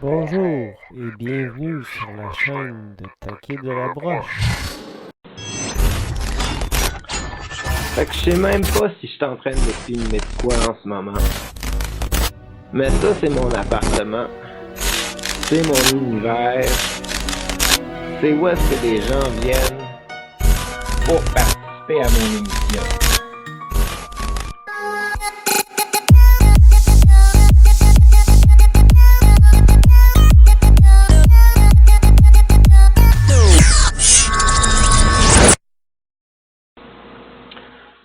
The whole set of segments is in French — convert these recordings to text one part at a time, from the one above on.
Bonjour et bienvenue sur la chaîne de Taquet de la Broche. Fait que je sais même pas si je suis en train de filmer de quoi en ce moment. Mais ça, c'est mon appartement. C'est mon univers. C'est où est-ce que les gens viennent pour participer à mon émission.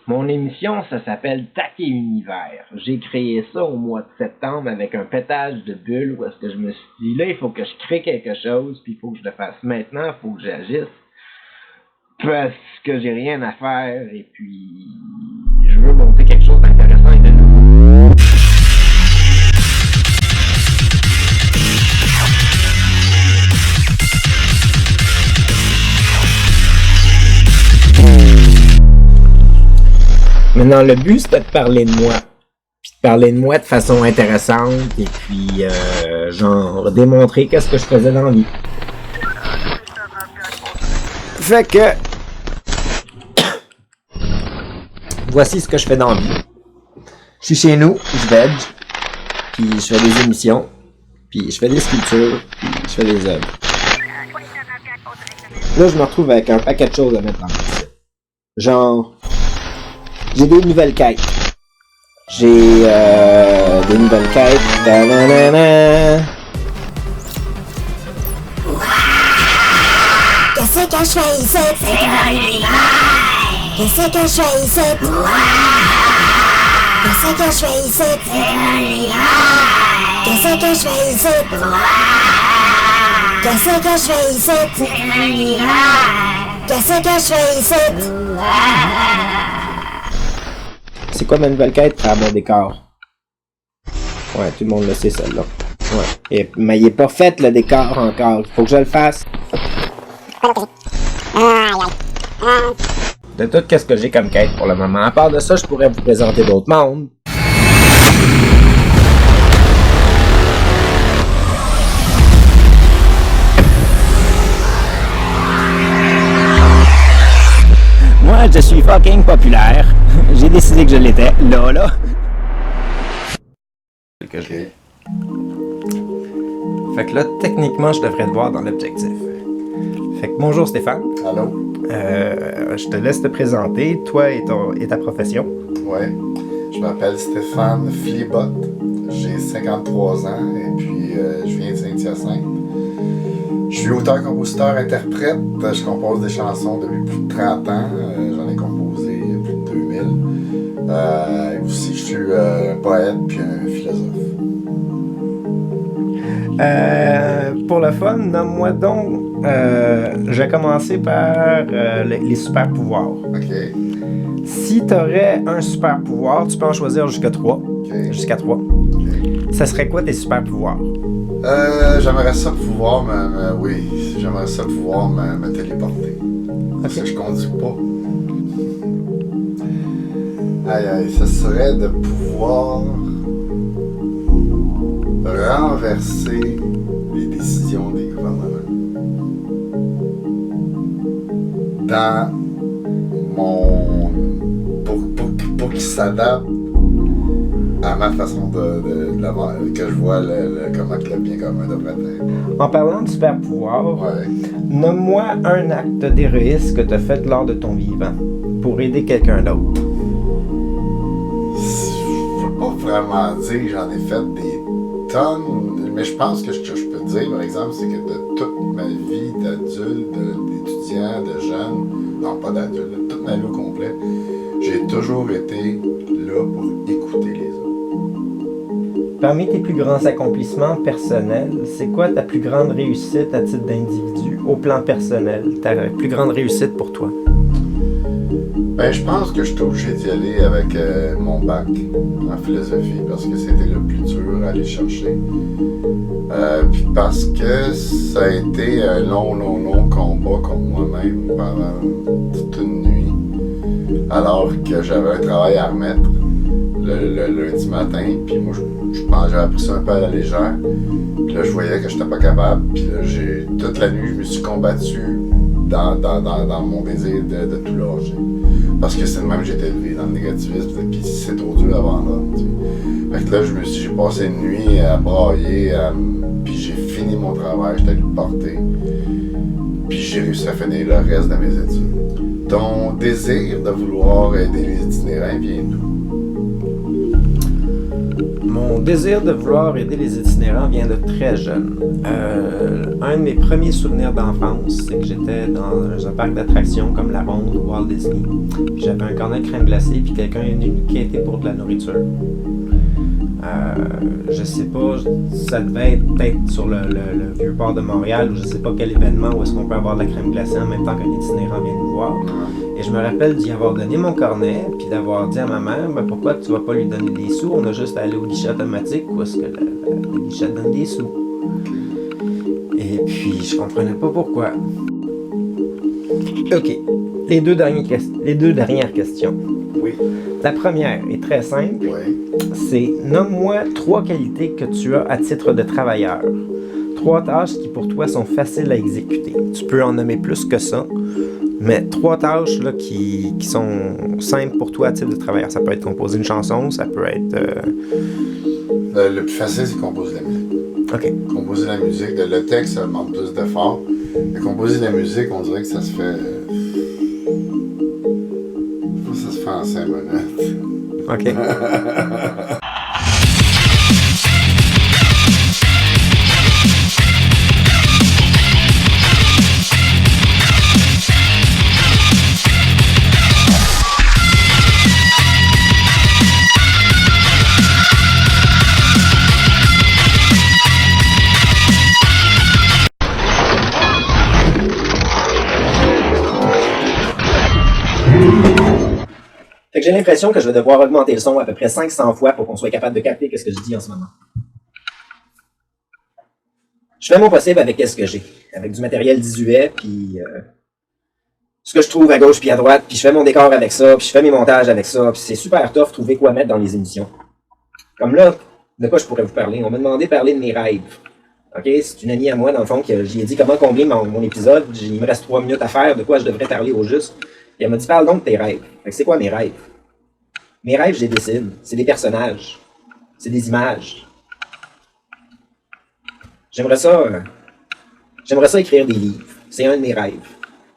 Mon émission, ça s'appelle Taquet Univers. J'ai créé ça au mois de septembre avec un pétage de bulles où est-ce que je me suis dit, là, il faut que je crée quelque chose, puis il faut que je le fasse maintenant, il faut que j'agisse, parce que j'ai rien à faire, et puis je veux monter quelque chose d'intéressant et de nouveau. Maintenant, le but, c'était de parler de moi. Puis de parler de moi de façon intéressante. Et puis, genre, démontrer qu'est-ce que je faisais dans la vie. Fait que... voici ce que je fais dans la vie. Je suis chez nous, je veg. Puis je fais des émissions. Puis je fais des sculptures. Puis je fais des œuvres. Là, je me retrouve avec un paquet de choses à mettre en place. Genre... j'ai des nouvelles quêtes. J'ai des nouvelles quêtes. Ta-na-na-na. Qu'est-ce que je fais ici? C'est un univers. Qu'est-ce que je fais ici? Qu'est-ce que je fais ici? C'est un univers. Qu'est-ce que je fais ici? Qu'est-ce que je fais ici? C'est un univers. Qu'est-ce que je fais ici? C'est quoi ma nouvelle quête? Faire mon décor. Ouais, tout le monde le sait, celle-là. Ouais. Mais il est pas fait, le décor, encore. Faut que je le fasse. De tout, qu'est-ce que j'ai comme quête pour le moment. À part de ça, je pourrais vous présenter d'autres mondes. Moi, je suis fucking populaire. J'ai décidé que je l'étais. Là. Okay. Fait que là, techniquement, je devrais te voir dans l'objectif. Fait que bonjour Stéphane. Allô? Je te laisse te présenter, toi et ta profession. Ouais. Je m'appelle Stéphane Philibot. J'ai 53 ans et puis je viens de Saint-Hyacinthe. Je suis auteur, compositeur, interprète. Je compose des chansons depuis plus de 30 ans. J'en ai composé plus de 2000. Aussi, je suis un poète puis un philosophe. Pour le fun, nomme-moi donc. Je vais commencer par les super pouvoirs. OK. Si tu aurais un super pouvoir, tu peux en choisir jusqu'à 3. Okay. Jusqu'à 3. Okay. Ça serait quoi tes super pouvoirs? J'aimerais ça pouvoir j'aimerais ça pouvoir me téléporter. Parce que je conduis pas. Ça serait de pouvoir renverser les décisions des gouvernements. Dans pour qu'ils s'adaptent à ma façon que je vois comment que le bien commun devrait être. En parlant de super pouvoir, Ouais. nomme-moi un acte d'héroïsme que tu as fait lors de ton vivant pour aider quelqu'un d'autre. Je peux pas vraiment dire que j'en ai fait des tonnes, mais je pense que ce que je peux dire, par exemple, c'est que de toute ma vie d'adulte, d'étudiant, de jeune, non pas d'adulte, de toute ma vie au complet, j'ai toujours été là pour écouter les autres. Parmi tes plus grands accomplissements personnels, c'est quoi ta plus grande réussite à titre d'individu, au plan personnel? Ta plus grande réussite pour toi? Ben, je pense que je suis obligé d'y aller avec mon bac en philosophie parce que c'était le plus dur à aller chercher. Puis parce que ça a été un long combat contre moi-même pendant toute une nuit, alors que j'avais un travail à remettre. le lundi matin, puis moi, j'avais appris ça un peu à la légère. Puis là, je voyais que j'étais pas capable, puis là, toute la nuit, je me suis combattu dans mon désir de tout lâcher. Parce que c'est le même que j'ai été élevé dans le négativisme, puis c'est trop dur avant là. Tu sais. Fait que là, j'ai passé une nuit à brailler, puis j'ai fini mon travail, j'étais allé le porter. Puis j'ai réussi à finir le reste de mes études. Ton désir de vouloir aider les itinérants vient d'où? Mon désir de vouloir aider les itinérants vient de très jeune. Un de mes premiers souvenirs d'enfance, c'est que j'étais dans un parc d'attractions comme la Ronde ou Walt Disney. Puis j'avais un cornet de crème glacée, puis quelqu'un est venu me quêter pour de la nourriture. Je sais pas, ça devait être peut-être sur le vieux port de Montréal, ou je sais pas quel événement où est-ce qu'on peut avoir de la crème glacée en même temps qu'un itinérant vient nous voir. Et je me rappelle d'y avoir donné mon cornet, puis d'avoir dit à ma mère, ben pourquoi tu vas pas lui donner des sous, on a juste à aller au guichet automatique, où est-ce que le guichet donne des sous. Et puis, je comprenais pas pourquoi. Ok, les deux dernières questions. Oui. La première est très simple. Oui. C'est nomme-moi 3 qualités que tu as à titre de travailleur. 3 tâches qui pour toi sont faciles à exécuter. Tu peux en nommer plus que ça, mais 3 tâches là, qui sont simples pour toi à titre de travailleur. Ça peut être composer une chanson, ça peut être... Le plus facile, c'est composer la musique. Ok. Composer la musique, le texte, ça demande plus d'efforts. Mais composer la musique, on dirait que ça se fait... Ça se fait en 5 minutes. Ok. Fait que j'ai l'impression que je vais devoir augmenter le son à peu près 500 fois pour qu'on soit capable de capter ce que je dis en ce moment. Je fais mon possible avec ce que j'ai. Avec du matériel désuet, puis ce que je trouve à gauche puis à droite, puis je fais mon décor avec ça, puis je fais mes montages avec ça, puis c'est super tough trouver quoi mettre dans les émissions. Comme là, de quoi je pourrais vous parler? On m'a demandé de parler de mes rêves. Ok, c'est une amie à moi, dans le fond, que j'y ai dit comment combler mon épisode. Il me reste 3 minutes à faire, de quoi je devrais parler au juste. Et elle m'a dit, parle donc de tes rêves. Fait que c'est quoi mes rêves? Mes rêves, je les dessine. C'est des personnages. C'est des images. J'aimerais ça écrire des livres. C'est un de mes rêves.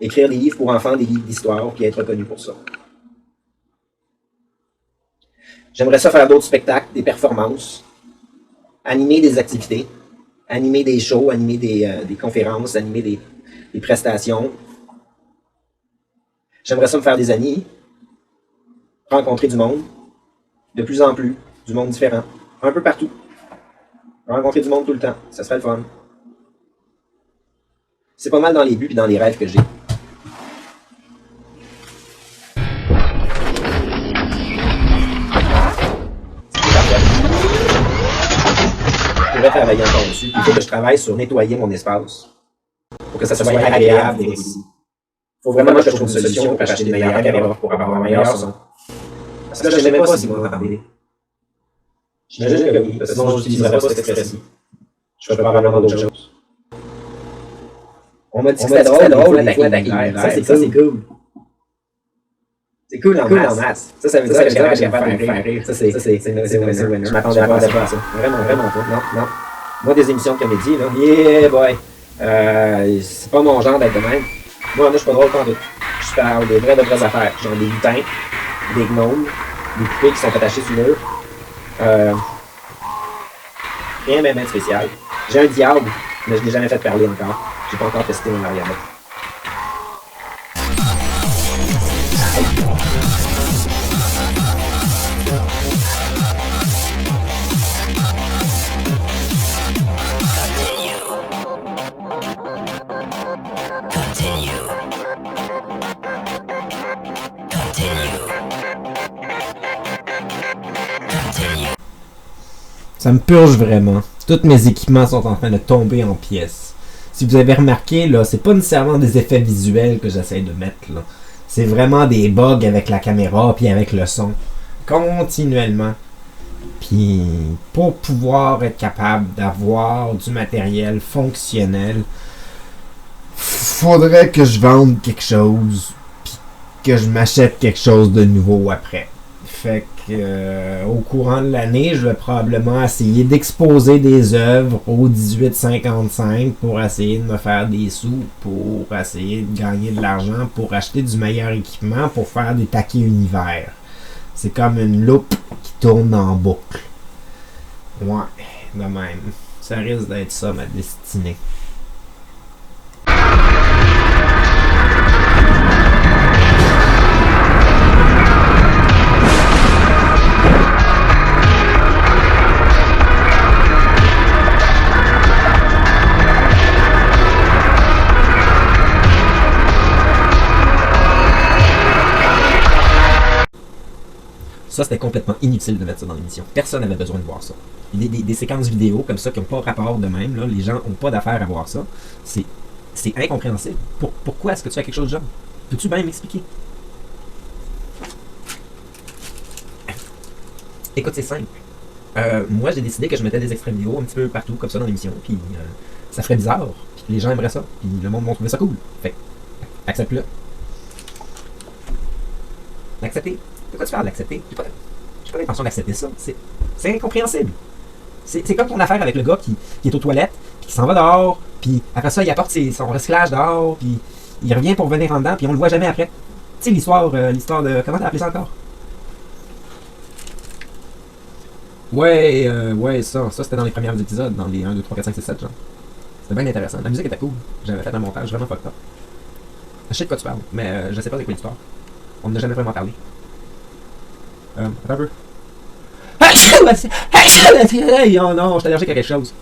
Écrire des livres pour enfants, des livres d'histoire, puis être reconnu pour ça. J'aimerais ça faire d'autres spectacles, des performances, animer des activités, animer des shows, animer des conférences, animer des prestations. J'aimerais ça me faire des amis, rencontrer du monde, de plus en plus, du monde différent, un peu partout. Rencontrer du monde tout le temps, ça serait le fun. C'est pas mal dans les buts et dans les rêves que j'ai. Je pourrais travailler encore dessus. Il faut que je travaille sur nettoyer mon espace. Pour que ça soit agréable d'être ici. Il faut vraiment que je trouve une solution pour acheter des meilleures caméras pour avoir un meilleur son. Parce que là, je ne sais même pas si vous m'entendez. J'imagine que oui, parce que sinon je n'utiliserais pas cette expression. Je ferais probablement d'autres choses. On m'a dit que c'était drôle des fois d'attaquer. Ça, c'est cool. C'est cool en masse. Ça veut dire que je suis capable de me faire rire. Ça, c'est winner. Je m'attendais pas à ça. Vraiment pas. Non. Moi, des émissions de comédie, là, yeah boy. C'est pas mon genre d'être de même. Moi, je suis pas drôle quand je parle de vraies affaires. Genre des lutins, des gnomes, des poupées qui sont attachées sur le mur. Rien même spécial. J'ai un diable, mais je l'ai jamais fait parler encore. J'ai pas encore testé mon marionnette. Ça me purge vraiment. Tous mes équipements sont en train de tomber en pièces. Si vous avez remarqué, là, c'est pas nécessairement des effets visuels que j'essaie de mettre, là. C'est vraiment des bugs avec la caméra puis avec le son. continuellement. Puis pour pouvoir être capable d'avoir du matériel fonctionnel, faudrait que je vende quelque chose, puis que je m'achète quelque chose de nouveau après. Fait que au courant de l'année, je vais probablement essayer d'exposer des œuvres au 1855 pour essayer de me faire des sous, pour essayer de gagner de l'argent, pour acheter du meilleur équipement, pour faire des taquets univers. C'est comme une loupe qui tourne en boucle. Ouais, de même. Ça risque d'être ça ma destinée. Ça, c'était complètement inutile de mettre ça dans l'émission. Personne n'avait besoin de voir ça. Des séquences vidéo comme ça qui n'ont pas rapport de même, là, les gens n'ont pas d'affaire à voir ça. C'est incompréhensible. Pourquoi est-ce que tu fais quelque chose de genre? Peux-tu bien m'expliquer? Écoute, c'est simple. Moi, j'ai décidé que je mettais des extraits vidéo un petit peu partout, comme ça, dans l'émission, puis ça ferait bizarre, puis les gens aimeraient ça, puis le monde va trouver ça cool. Fait accepte-le. Accepter. De quoi tu parles d'accepter? J'ai pas l'intention d'accepter ça. C'est incompréhensible. C'est comme ton affaire avec le gars qui est aux toilettes, puis qui s'en va dehors, puis après ça, il apporte son recyclage dehors, puis il revient pour venir en dedans, puis on le voit jamais après. Tu sais, l'histoire de... Comment t'as appelé ça encore? Ouais, ça c'était dans les premiers épisodes, dans les 1, 2, 3, 4, 5, 6, 7, genre. C'était bien intéressant. La musique était cool. J'avais fait un montage vraiment fucked up. Je sais de quoi tu parles, mais je sais pas c'est quoi l'histoire. On n'a jamais vraiment parlé. Attends un peu. Oh non, je suis allergique à quelque chose.